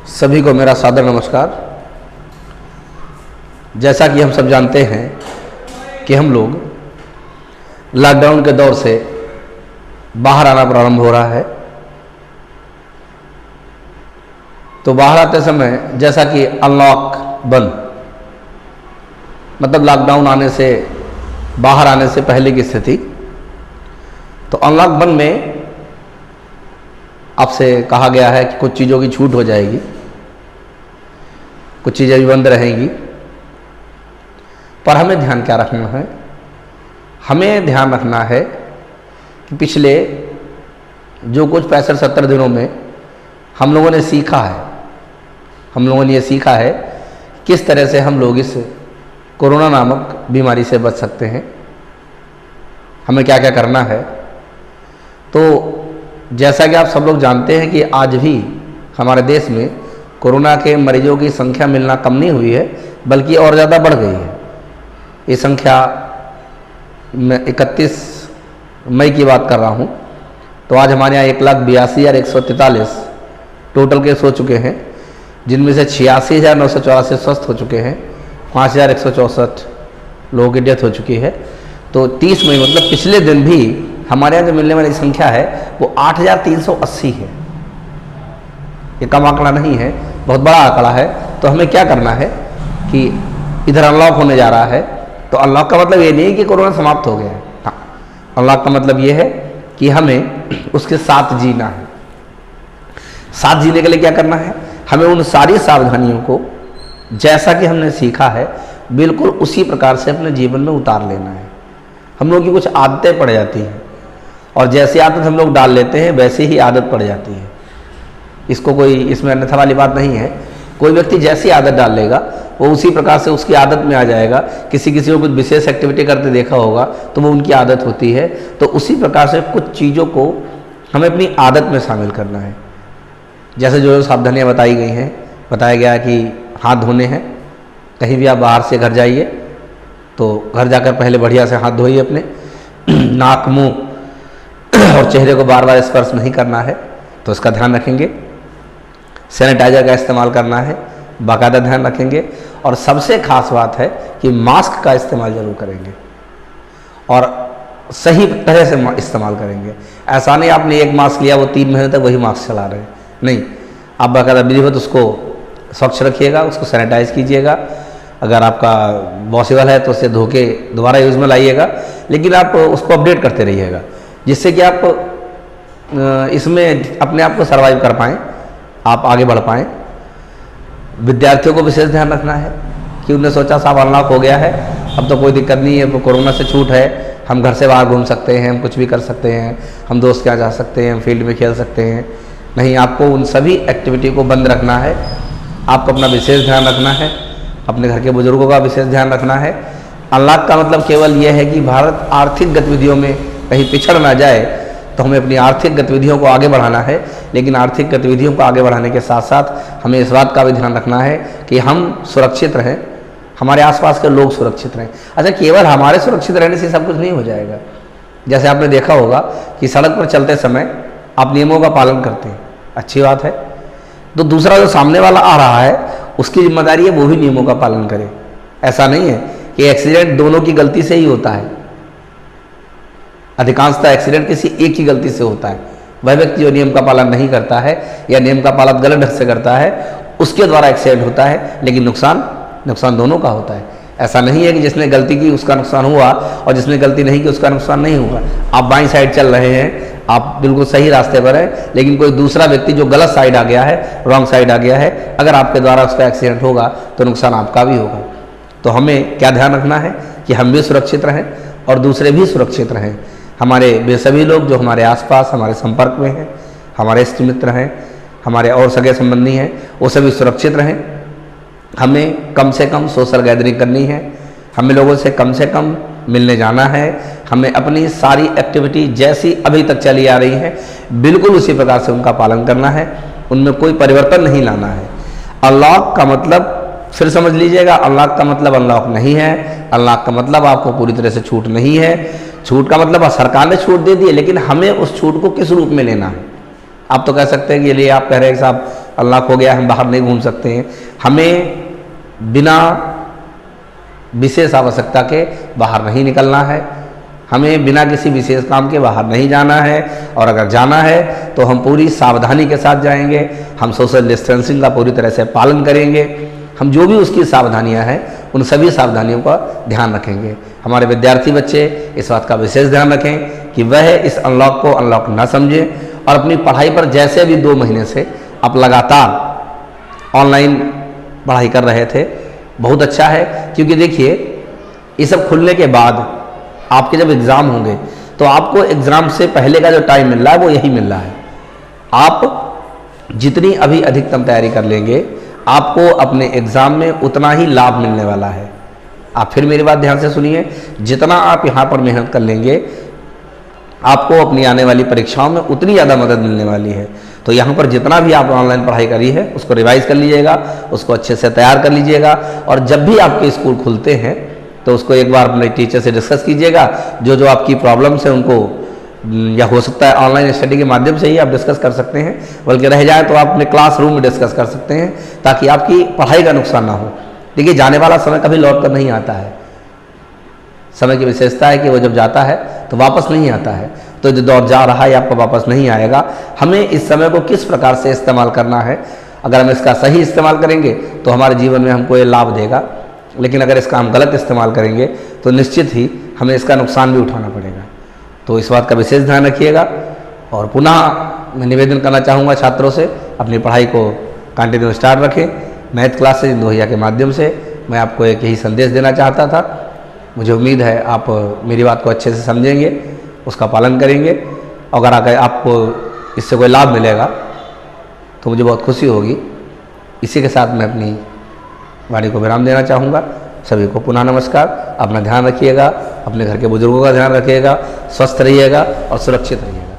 सभी को मेरा सादर नमस्कार। जैसा कि हम सब जानते हैं कि हम लोग लॉकडाउन के दौर से बाहर आना प्रारंभ हो रहा है, तो बाहर आते समय जैसा कि अनलॉक बंद मतलब लॉकडाउन आने से बाहर आने से पहले की स्थिति, तो अनलॉक बंद में आपसे कहा गया है कि कुछ चीज़ों की छूट हो जाएगी, कुछ चीज़ें भी बंद रहेंगी। पर हमें ध्यान क्या रखना है? हमें ध्यान रखना है कि पिछले जो कुछ 65-70 दिनों में हम लोगों ने सीखा है, हम लोगों ने ये सीखा है किस तरह से हम लोग इस कोरोना नामक बीमारी से बच सकते हैं, हमें क्या क्या करना है। तो जैसा कि आप सब लोग जानते हैं कि आज भी हमारे देश में कोरोना के मरीजों की संख्या मिलना कम नहीं हुई है, बल्कि और ज़्यादा बढ़ गई है। ये संख्या मैं 31 मई की बात कर रहा हूँ, तो आज हमारे यहाँ 1,82,143 टोटल केस हो चुके हैं, जिनमें से 86,984 स्वस्थ हो चुके हैं, 5,164 लोगों की डेथ हो चुकी है। तो 30 मई मतलब पिछले दिन भी हमारे यहाँ जो मिलने वाली संख्या है वो 8,380 है। ये कम आंकड़ा नहीं है, बहुत बड़ा आंकड़ा है। तो हमें क्या करना है कि इधर अनलॉक होने जा रहा है, तो अनलॉक का मतलब ये नहीं कि कोरोना समाप्त हो गया है। हाँ, अनलॉक का मतलब ये है कि हमें उसके साथ जीना है। साथ जीने के लिए क्या करना है? हमें उन सारी सावधानियों को जैसा कि हमने सीखा है बिल्कुल उसी प्रकार से अपने जीवन में उतार लेना है। हम लोगों की कुछ आदतें पड़ जाती हैं और जैसी आदत हम लोग डाल लेते हैं वैसे ही आदत पड़ जाती है। इसको कोई इसमें अन्यथा वाली बात नहीं है। कोई व्यक्ति जैसी आदत डाल लेगा वो उसी प्रकार से उसकी आदत में आ जाएगा। किसी किसी को कुछ विशेष एक्टिविटी करते देखा होगा तो वो उनकी आदत होती है। तो उसी प्रकार से कुछ चीज़ों को हमें अपनी आदत में शामिल करना है। जैसे जो सावधानियाँ बताई गई हैं, बताया गया कि हाथ धोने हैं। कहीं भी आप बाहर से घर जाइए तो घर जाकर पहले बढ़िया से हाथ धोइए अपने। नाक, मुंह और चेहरे को बार बार स्पर्श नहीं करना है, तो इसका ध्यान रखेंगे। सैनिटाइजर का इस्तेमाल करना है, बाकायदा ध्यान रखेंगे। और सबसे खास बात है कि मास्क का इस्तेमाल जरूर करेंगे और सही तरह से इस्तेमाल करेंगे। ऐसा नहीं आपने एक मास्क लिया, वो 3 महीने तक वही मास्क चला रहे हैं, नहीं। आप बाकायदा विधिवत उसको स्वच्छ रखिएगा, उसको सैनिटाइज कीजिएगा। अगर आपका पॉसिबल है तो उसे धो के दोबारा यूज़ में लाइएगा, लेकिन आप उसको अपडेट करते रहिएगा, जिससे कि आप इसमें अपने आप को सर्वाइव कर पाएँ, आप आगे बढ़ पाएँ। विद्यार्थियों को विशेष ध्यान रखना है कि उन्होंने सोचा साहब अनलॉक हो गया है, अब तो कोई दिक्कत नहीं है, कोरोना से छूट है, हम घर से बाहर घूम सकते हैं, हम कुछ भी कर सकते हैं, हम दोस्त के यहाँ जा सकते हैं, हम फील्ड में खेल सकते हैं। नहीं, आपको उन सभी एक्टिविटी को बंद रखना है। आपको अपना विशेष ध्यान रखना है, अपने घर के बुजुर्गों का विशेष ध्यान रखना है। अनलॉक का मतलब केवल यह है कि भारत आर्थिक गतिविधियों में कहीं पिछड़ ना जाए, तो हमें अपनी आर्थिक गतिविधियों को आगे बढ़ाना है। लेकिन आर्थिक गतिविधियों को आगे बढ़ाने के साथ साथ हमें इस बात का भी ध्यान रखना है कि हम सुरक्षित रहें, हमारे आसपास के लोग सुरक्षित रहें। अच्छा, केवल हमारे सुरक्षित रहने से सब कुछ नहीं हो जाएगा। जैसे आपने देखा होगा कि सड़क पर चलते समय आप नियमों का पालन करते हैं, अच्छी बात है। तो दूसरा जो सामने वाला आ रहा है उसकी जिम्मेदारी है वो भी नियमों का पालन करे। ऐसा नहीं है कि एक्सीडेंट दोनों की गलती से ही होता है। अधिकांशतः एक्सीडेंट किसी एक की गलती से होता है। वह व्यक्ति जो नियम का पालन नहीं करता है या नियम का पालन गलत ढंग से करता है, उसके द्वारा एक्सीडेंट होता है, लेकिन नुकसान दोनों का होता है। ऐसा नहीं है कि जिसने गलती की उसका नुकसान हुआ और जिसने गलती नहीं की उसका नुकसान नहीं हुआ। आप बाईं साइड चल रहे हैं, आप बिल्कुल सही रास्ते पर हैं, लेकिन कोई दूसरा व्यक्ति जो गलत साइड आ गया है, रॉन्ग साइड आ गया है, अगर आपके द्वारा उसका एक्सीडेंट होगा तो नुकसान आपका भी होगा। तो हमें क्या ध्यान रखना है कि हम भी सुरक्षित रहें और दूसरे भी सुरक्षित रहें। हमारे वे सभी लोग जो हमारे आसपास हमारे संपर्क में हैं, हमारे इष्ट मित्र हैं, हमारे और सगे संबंधी हैं, वो सभी सुरक्षित रहें। हमें कम से कम सोशल गैदरिंग करनी है, हमें लोगों से कम मिलने जाना है। हमें अपनी सारी एक्टिविटी जैसी अभी तक चली आ रही है बिल्कुल उसी प्रकार से उनका पालन करना है, उनमें कोई परिवर्तन नहीं लाना है। अनलॉक का मतलब फिर समझ लीजिएगा, अनलॉक का मतलब अनलॉक नहीं है। अनलॉक का मतलब आपको पूरी तरह से छूट नहीं है। छूट का मतलब सरकार ने छूट दे दी है, लेकिन हमें उस छूट को किस रूप में लेना है। आप तो कह सकते हैं कि ये आप कह रहे हैं कि साहब अनलॉक हो गया, हम बाहर नहीं घूम सकते हैं। हमें बिना विशेष आवश्यकता के बाहर नहीं निकलना है, हमें बिना किसी विशेष काम के बाहर नहीं जाना है, और अगर जाना है तो हम पूरी सावधानी के साथ जाएंगे। हम सोशल डिस्टेंसिंग का पूरी तरह से पालन करेंगे। हम जो भी उसकी सावधानियां हैं उन सभी सावधानियों का ध्यान रखेंगे। हमारे विद्यार्थी बच्चे इस बात का विशेष ध्यान रखें कि वह इस अनलॉक को अनलॉक न समझें और अपनी पढ़ाई पर, जैसे भी 2 महीने से आप लगातार ऑनलाइन पढ़ाई कर रहे थे, बहुत अच्छा है। क्योंकि देखिए, ये सब खुलने के बाद आपके जब एग्ज़ाम होंगे तो आपको एग्ज़ाम से पहले का जो टाइम मिल रहा है वो यही मिल रहा है। आप जितनी अभी अधिकतम तैयारी कर लेंगे, आपको अपने एग्ज़ाम में उतना ही लाभ मिलने वाला है। आप फिर मेरी बात ध्यान से सुनिए, जितना आप यहाँ पर मेहनत कर लेंगे, आपको अपनी आने वाली परीक्षाओं में उतनी ज़्यादा मदद मिलने वाली है। तो यहाँ पर जितना भी आप ऑनलाइन पढ़ाई करी है उसको रिवाइज कर लीजिएगा, उसको अच्छे से तैयार कर लीजिएगा, और जब भी आपके स्कूल खुलते हैं तो उसको एक बार अपने टीचर से डिस्कस कीजिएगा। जो जो आपकी प्रॉब्लम्स हैं उनको, या हो सकता है ऑनलाइन स्टडी के माध्यम से ही आप डिस्कस कर सकते हैं, बल्कि रह जाए तो आप अपने क्लासरूम में डिस्कस कर सकते हैं, ताकि आपकी पढ़ाई का नुकसान ना हो। देखिए, जाने वाला समय कभी लौट कर नहीं आता है। समय की विशेषता है कि वो जब जाता है तो वापस नहीं आता है। तो जो दौर जा रहा है आपको वापस नहीं आएगा। हमें इस समय को किस प्रकार से इस्तेमाल करना है, अगर हम इसका सही इस्तेमाल करेंगे तो हमारे जीवन में हमको ये लाभ देगा, लेकिन अगर इसका हम गलत इस्तेमाल करेंगे तो निश्चित ही हमें इसका नुकसान भी उठाना पड़ेगा। तो इस बात का विशेष ध्यान रखिएगा। और पुनः मैं निवेदन करना चाहूँगा छात्रों से, अपनी पढ़ाई को कंटिन्यू स्टार्ट रखें। मैथ क्लासेज इंदु भैया के माध्यम से मैं आपको एक यही संदेश देना चाहता था। मुझे उम्मीद है आप मेरी बात को अच्छे से समझेंगे, उसका पालन करेंगे। अगर आपको इससे कोई लाभ मिलेगा तो मुझे बहुत खुशी होगी। इसी के साथ मैं अपनी वाणी को विराम देना चाहूँगा। सभी को पुनः नमस्कार। अपना ध्यान रखिएगा, अपने घर के बुजुर्गों का ध्यान रखिएगा, स्वस्थ रहिएगा और सुरक्षित रहिएगा।